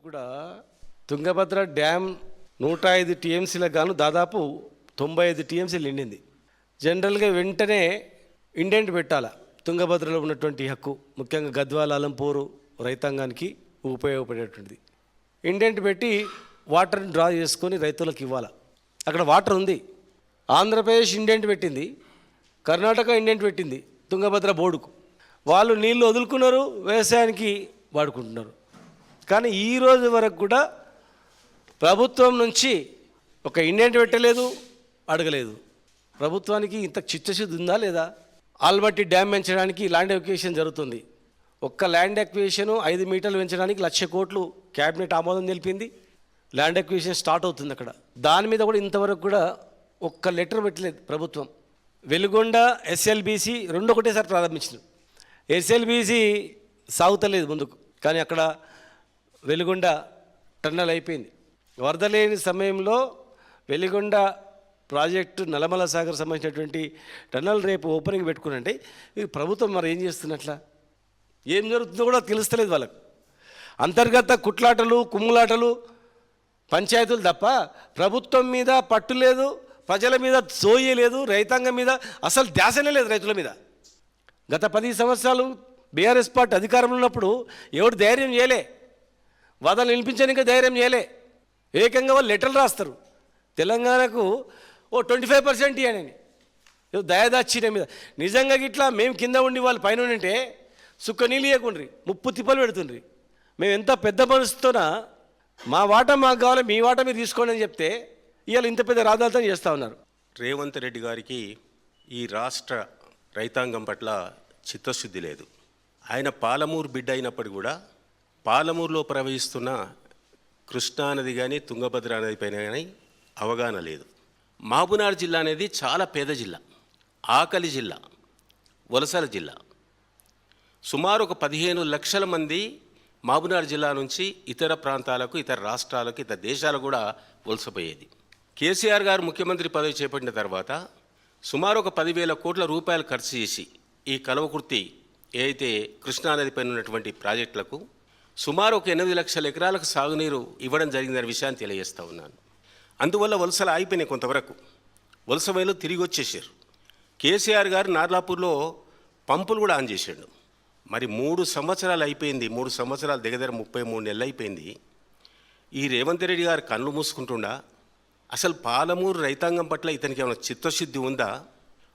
కూడా తుంగభద్ర డ్యామ్ 105 టీఎంసీలకు గాను దాదాపు 95 టీఎంసీలు నిండింది. జనరల్గా వెంటనే ఇండెంట్ పెట్టాలా తుంగభద్రలో ఉన్నటువంటి హక్కు, ముఖ్యంగా గద్వాల అలంపూరు రైతాంగానికి ఉపయోగపడేటువంటిది. ఇండెంట్ పెట్టి వాటర్ని డ్రా చేసుకొని రైతులకు ఇవ్వాలి. అక్కడ వాటర్ ఉంది. ఆంధ్రప్రదేశ్ ఇండెంట్ పెట్టింది, కర్ణాటక ఇండెంట్ పెట్టింది తుంగభద్ర బోర్డుకు. వాళ్ళు నీళ్లు వదులుకున్నారు, వ్యవసాయానికి వాడుకుంటున్నారు. కానీ ఈరోజు వరకు కూడా ప్రభుత్వం నుంచి ఒక ఇండెంట్ పెట్టలేదు, అడగలేదు. ప్రభుత్వానికి ఇంత చిత్తశుద్ధి ఉందా లేదా? ఆల్మట్టి డ్యామ్ పెంచడానికి ల్యాండ్ ఎక్విజిషన్ జరుగుతుంది. ఒక్క ల్యాండ్ ఎక్విజిషన్ 5 మీటర్లు పెంచడానికి 1,00,000 కోట్లు క్యాబినెట్ ఆమోదం తెలిపింది. ల్యాండ్ ఎక్విజిషన్ స్టార్ట్ అవుతుంది అక్కడ. దాని మీద కూడా ఇంతవరకు కూడా ఒక్క లెటర్ పెట్టలేదు ప్రభుత్వం. వెలుగొండ ఎస్ఎల్బీసీ రెండు ఒకటేసారి ప్రారంభించినారు. ఎస్ఎల్బీసీ సాగుతలేదు ముందుకు, కానీ అక్కడ వెలుగొండ టన్నల్ అయిపోయింది. వరద లేని సమయంలో వెలుగొండ ప్రాజెక్టు నల్లమల సాగర్ సంబంధించినటువంటి టన్నల్ రేపు ఓపెనింగ్ పెట్టుకునంటే ఈ ప్రభుత్వం మరి ఏం చేస్తున్నట్లా, ఏం జరుగుతుందో కూడా తెలుస్తలేదు వాళ్ళకు. అంతర్గత కుట్లాటలు, కుమ్ములాటలు, పంచాయతీలు తప్ప ప్రభుత్వం మీద పట్టు లేదు, ప్రజల మీద సోయి లేదు, రైతాంగం మీద అసలు ధ్యాసనే లేదు. రైతుల మీద గత 10 సంవత్సరాలు బీఆర్ఎస్ పార్టీ అధికారంలో ఉన్నప్పుడు ఎవడు ధైర్యం చేయలే, వాదనలు వినిపించడానికి ధైర్యం చేయలే. ఏకంగా వాళ్ళు లెటర్లు రాస్తారు తెలంగాణకు 25% ఇవ్వనని, దయదాచిన మీద. నిజంగా ఇట్లా మేము కింద ఉండి వాళ్ళు పైన ఉంటే సుక్క నీళ్ళు ఇవ్వకుండ్రి, ముప్పు తిప్పలు పెడుతుండ్రి. మేము ఎంత పెద్ద మనసుతోన మా వాటా మాకు కావాలి, మీ వాటా మీరు తీసుకోండి అని చెప్తే ఇవాళ ఇంత పెద్ద రాద్ధాంతం చేస్తూ ఉన్నారు. రేవంత్ రెడ్డి గారికి ఈ రాష్ట్ర రైతాంగం పట్ల చిత్తశుద్ధి లేదు. ఆయన పాలమూరు బిడ్డ అయినప్పటికీ కూడా పాలమూరులో ప్రవహిస్తున్న కృష్ణానది కానీ తుంగభద్ర నది పైన కానీ అవగాహన లేదు. మహబూబ్నగర్ జిల్లా అనేది చాలా పేద జిల్లా, ఆకలి జిల్లా, వలసల జిల్లా. సుమారు ఒక 15 లక్షల మంది మహబూబ్నగర్ జిల్లా నుంచి ఇతర ప్రాంతాలకు, ఇతర రాష్ట్రాలకు, ఇతర దేశాలకు కూడా వలసపోయేది. కేసీఆర్ గారు ముఖ్యమంత్రి పదవి చేపట్టిన తర్వాత సుమారు ఒక 10,000 కోట్ల రూపాయలు ఖర్చు చేసి ఈ కల్వకుర్తి ఏదైతే కృష్ణానది పైన ఉన్నటువంటి ప్రాజెక్టులకు సుమారు ఒక 8 లక్షల ఎకరాలకు సాగునీరు ఇవ్వడం జరిగిందనే విషయాన్ని తెలియజేస్తూ ఉన్నాను. అందువల్ల వలసలు ఆగిపోయినాయి. కొంతవరకు వలస వైలు తిరిగి వచ్చేసారు. కేసీఆర్ గారు నార్లాపూర్లో పంపులు కూడా ఆన్ చేశాడు. మరి 3 సంవత్సరాలు అయిపోయింది, 3 సంవత్సరాలు దగ్గర 33 నెలలు అయిపోయింది. ఈ రేవంత్ రెడ్డి గారు కళ్ళు మూసుకుంటుండా? అసలు పాలమూరు రైతాంగం పట్ల ఇతనికి ఏమైనా చిత్తశుద్ధి ఉందా?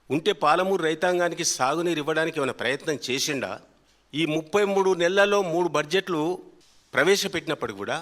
ఉంటే పాలమూరు రైతాంగానికి సాగునీరు ఇవ్వడానికి ఏమైనా ప్రయత్నం చేసిండా? ఈ 33 నెలల్లో 3 బడ్జెట్లు ప్రవేశపెట్టినప్పుడు కూడా